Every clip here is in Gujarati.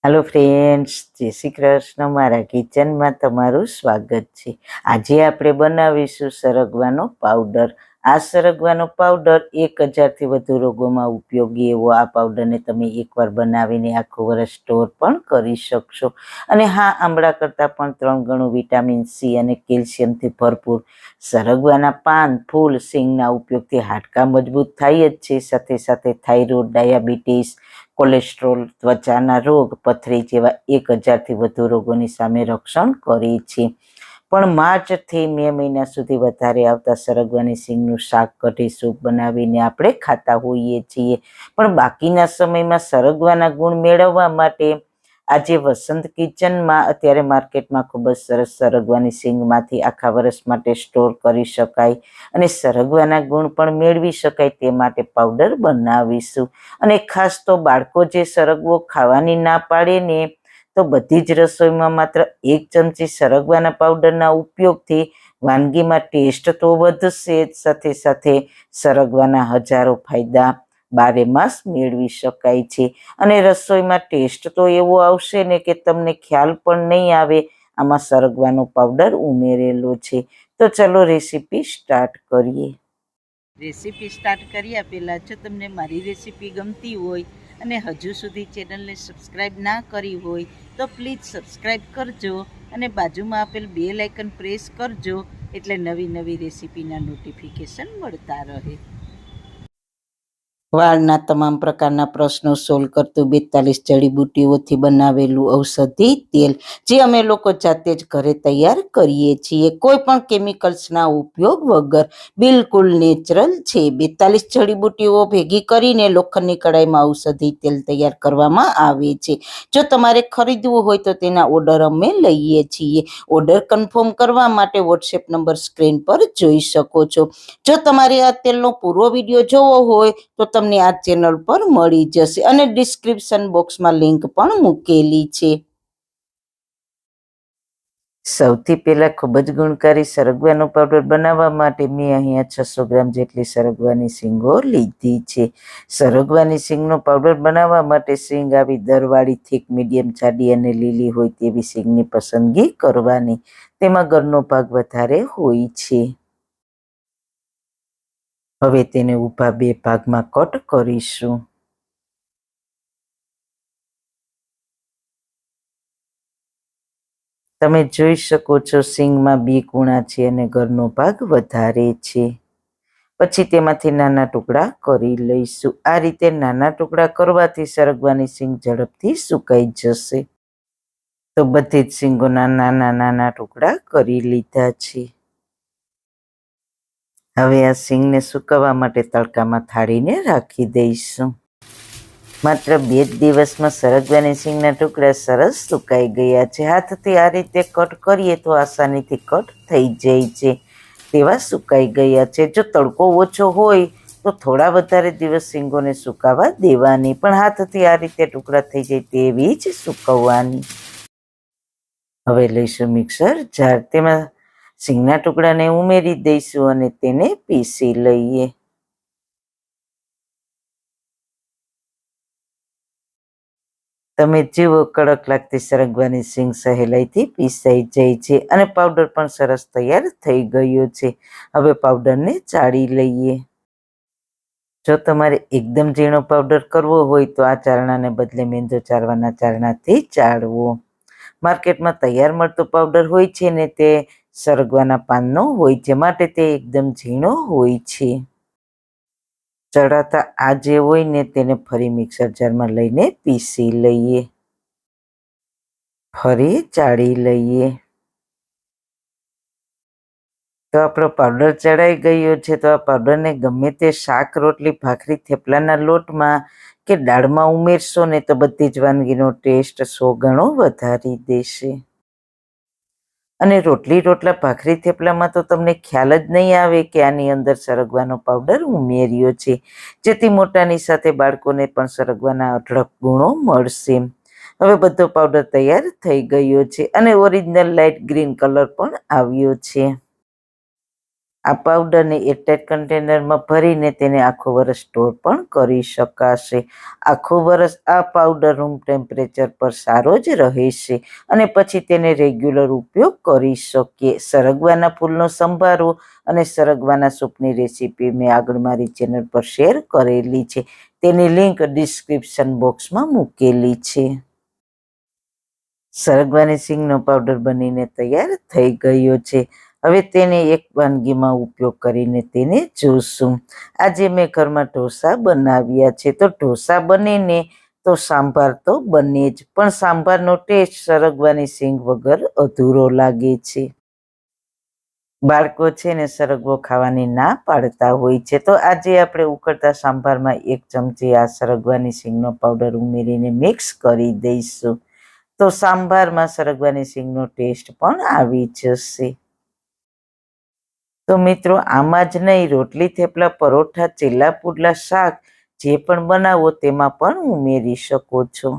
હેલો ફ્રેન્ડ્સ, જય શ્રી કૃષ્ણ. મારા કિચનમાં તમારું સ્વાગત છે. આજે આપણે બનાવીશું સરગવાનો પાવડર. આ સરગવાનો પાવડર 1000થી વધુ રોગોમાં ઉપયોગી એવો આ પાવડરને તમે એકવાર બનાવીને આખું વર્ષ સ્ટોર પણ કરી શકશો. અને હા, આંબળા કરતાં પણ 3 ગણું વિટામિન સી અને કેલ્શિયમથી ભરપૂર સરગવાના પાન, ફૂલ, સિંગના ઉપયોગથી હાડકાં મજબૂત થાય જ છે. સાથે સાથે થાઇરોઇડ, ડાયાબિટીસ, કોલેસ્ટ્રોલ, ત્વચાના રોગ, પથરી જેવા 1000થી વધુ રોગોની સામે રક્ષણ કરે છે. પણ માર્ચથી મે મહિના સુધી વધારે આવતા સરગવાની સિંગનું શાક, કઢી, સૂપ બનાવીને આપણે ખાતા હોઈએ છીએ. પણ બાકીના સમયમાં સરગવાના ગુણ મેળવવા માટે આજે વસંત કિચનમાં અત્યારે માર્કેટમાં ખૂબ જ સરસ સરગવાની સિંગમાંથી આખા વર્ષ માટે સ્ટોર કરી શકાય અને સરગવાના ગુણ પણ મેળવી શકાય તે માટે પાવડર બનાવીશું. અને ખાસ તો બાળકો જે સરગવો ખાવાની ના પાડે ને, તો બધી જ રસોઈમાં માત્ર 1 ચમચી સરગવાના પાવડરના ઉપયોગથી વાનગીમાં ટેસ્ટ તો વધશે જ, સાથે સાથે સરગવાના હજારો ફાયદા 12 માસ મેળવી શકાય છે. અને રસોઈમાં ટેસ્ટ તો એવો આવશે ને કે તમને ખ્યાલ પણ નહીં આવે આમાં સરગવાનો પાવડર ઉમેરેલો છે. તો ચલો રેસીપી સ્ટાર્ટ કરીએ. રેસીપી સ્ટાર્ટ કર્યા પહેલાં જો તમને મારી રેસીપી ગમતી હોય અને હજુ સુધી ચેનલને સબસ્ક્રાઈબ ના કરી હોય તો પ્લીઝ સબસ્ક્રાઈબ કરજો અને બાજુમાં આપેલ બેલ આઇકન પ્રેસ કરજો, એટલે નવી નવી રેસીપીના નોટિફિકેશન મળતા રહે. વાળના તમામ પ્રકારના પ્રશ્નો સોલ્વ કરતું 42 જડીબુટ્ટીઓથી બનાવેલું ઔષધિ તેલ, જે અમે લોકો જાતે જ ઘરે તૈયાર કરીએ છીએ, કોઈ પણ કેમિકલ્સના ઉપયોગ વગર, બિલકુલ નેચરલ છે. 42 જડીબુટ્ટીઓ ભેગી કરીને લોખંડની કડાઈમાં ઔષધિ તેલ તૈયાર કરવામાં આવે છે. જો તમારે ખરીદવું હોય તો તેના ઓર્ડર અમે લઈએ છીએ. ઓર્ડર કન્ફર્મ કરવા માટે વોટ્સએપ નંબર સ્ક્રીન પર જોઈ શકો છો. જો તમારે આ તેલનો પૂરો વિડીયો જોવો હોય તો તમને આ ચેનલ પર મળી જશે અને ડિસ્ક્રિપ્શન બોક્સમાં લિંક પણ મૂકેલી છે. સૌથી પહેલા ખૂબ જ ગુણકારી સરગવાનો પાવડર બનાવવા માટે મેં અહીંયા 600 ગ્રામ જેટલી સરગવાની સિંગો લીધી છે. સરગવાની સિંગનો પાવડર બનાવવા માટે સિંગ આવી દરવાળી, થીક, મીડિયમ, જાડી અને લીલી હોય તેવી સિંગની પસંદગી કરવાની. તેમાં ગળનો ભાગ વધારે હોય છે. હવે તેને ઊભા 2 ભાગમાં કટ કરીશું. તમે જોઈ શકો છો સિંગમાં 2 કૂણા છે અને ગળનો ભાગ વધારે છે. પછી તેમાંથી નાના ટુકડા કરી લઈશું. આ રીતે નાના ટુકડા કરવાથી સરગવાની સિંગ ઝડપથી સુકાઈ જશે. તો બધી જ સિંગોના નાના નાના ટુકડા કરી લીધા છે. હવે આ સિંગને સુકવવા માટે તડકામાં થાળીને રાખી દઈશું. માત્ર 2 જ દિવસમાં સરગવાની સિંગના ટુકડા સરસ સુકાઈ ગયા છે. હાથથી આ રીતે કટ કરીએ તો આસાનીથી કટ થઈ જાય છે તેવા સુકાઈ ગયા છે. જો તડકો ઓછો હોય તો થોડા વધારે દિવસ સિંગોને સુકાવા દેવાની, પણ હાથથી આ રીતે ટુકડા થઈ જાય તેવી જ સુકવવાની. હવે લઈશું મિક્સર જાર, તેમાં સિંગના ટુકડાને ઉમેરી દઈશું અને તેને પીસી લઈએ. તમે જુઓ, કડક લાગતી સરગવાની સિંગ સહેલાઈથી પીસાઈ જાય છે અને પાવડર પણ સરસ તૈયાર થઈ ગયો છે. હવે પાવડરને ચાળી લઈએ. જો તમારે એકદમ ઝીણો પાવડર કરવો હોય તો આ ચારણાને બદલે મેંદો ચારવાના ચારણાથી ચાળવો. માર્કેટમાં તૈયાર મળતો પાવડર હોય છે ને તે સરગવાના પાનનો હોય છે, માટે તે એકદમ ઝીણો હોય છે. ચડાતા આ જે હોય ને તેને ફરી મિક્સર જારમાં લઈને પીસી લઈએ. ફરી ચાળી લઈએ. તો આપણો પાવડર ચડાઈ ગયો છે. તો આ પાવડરને ગમે તે શાક, રોટલી, ભાખરી, થેપલાના લોટમાં કે દાળમાં ઉમેરશો ને તો બધી જ વાનગીનો ટેસ્ટ 100 ગણો વધારી દેશે. અને રોટલા, ભાખરી, થેપલામાં તો તમને ખ્યાલ જ નહીં આવે કે આની અંદર સરગવાનો પાવડર ઉમેર્યો છે, જેથી મોટાની સાથે બાળકોને પણ સરગવાના અઢળક ગુણો મળશે. હવે બધો પાવડર તૈયાર થઈ ગયો છે અને ઓરિજિનલ લાઇટ ગ્રીન કલર પણ આવ્યો છે. આ પાવડરને એરટાઇટ કન્ટેનરમાં ભરીને તેને આખું વર્ષ સ્ટોર પણ કરી શકાશે. આખું વર્ષ આ પાવડર રૂમ ટેમ્પરેચર પર સારો જ રહેશે અને પછી તેને રેગ્યુલર ઉપયોગ કરી શકીએ. સરગવાના ફૂલનો સંભારો અને સરગવાના સૂપની રેસીપી મેં આગળ મારી ચેનલ પર શેર કરેલી છે. તેની લિંક ડિસ્ક્રિપ્શન બોક્સમાં મૂકેલી છે. સરગવાની સિંગનો પાવડર બનીને તૈયાર થઈ ગયો છે. હવે તેને એક વાનગીમાં ઉપયોગ કરીને તેને જોશું. આજે મેં ઘરમાં ઢોસા બનાવ્યા છે. તો ઢોસા બનીને તો સાંભાર તો બને જ, પણ સાંભારનો ટેસ્ટ સરગવાની સિંગ વગર અધૂરો લાગે છે. બાળકો છે ને સરગવો ખાવાની ના પાડતા હોય છે. તો આજે આપણે ઉકળતા સાંભારમાં 1 ચમચી આ સરગવાની સિંગનો પાવડર ઉમેરીને મિક્સ કરી દઈશું. તો સાંભારમાં સરગવાની સિંગનો ટેસ્ટ પણ આવી જશે. તો મિત્રો, આમાં જ નહીં, રોટલી, થેપલા, પરોઠા, ચીલા પુડલા, શાક જે પણ બનાવો તેમાં પણ ઉમેરી શકો છો.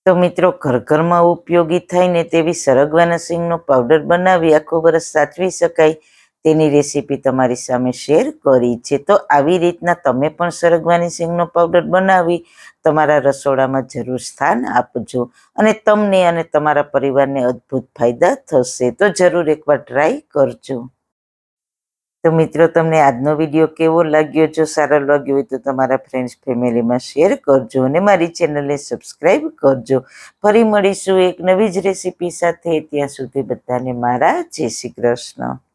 તો મિત્રો, ઘરમાં ઉપયોગી થાય ને તેવી સરગવાના સિંગનો પાવડર બનાવી આખું વર્ષ સાચવી શકાય તેની રેસીપી તમારી સામે શેર કરી છે. તો આવી રીતના તમે પણ સરગવાની સિંગનો પાવડર બનાવી તમારા રસોડામાં જરૂર સ્થાન આપજો અને તમને અને તમારા પરિવારને અદ્ભુત ફાયદા થશે. તો જરૂર એકવાર ટ્રાય કરજો. તો મિત્રો, તમને આજનો વિડીયો કેવો લાગ્યો? જો સારો લાગ્યો હોય તો તમારા ફ્રેન્ડ્સ ફેમિલીમાં શેર કરજો અને મારી ચેનલને સબસ્ક્રાઈબ કરજો. ફરી મળીશું એક નવી જ રેસીપી સાથે. ત્યાં સુધી બધાને મારા જય શ્રી કૃષ્ણ.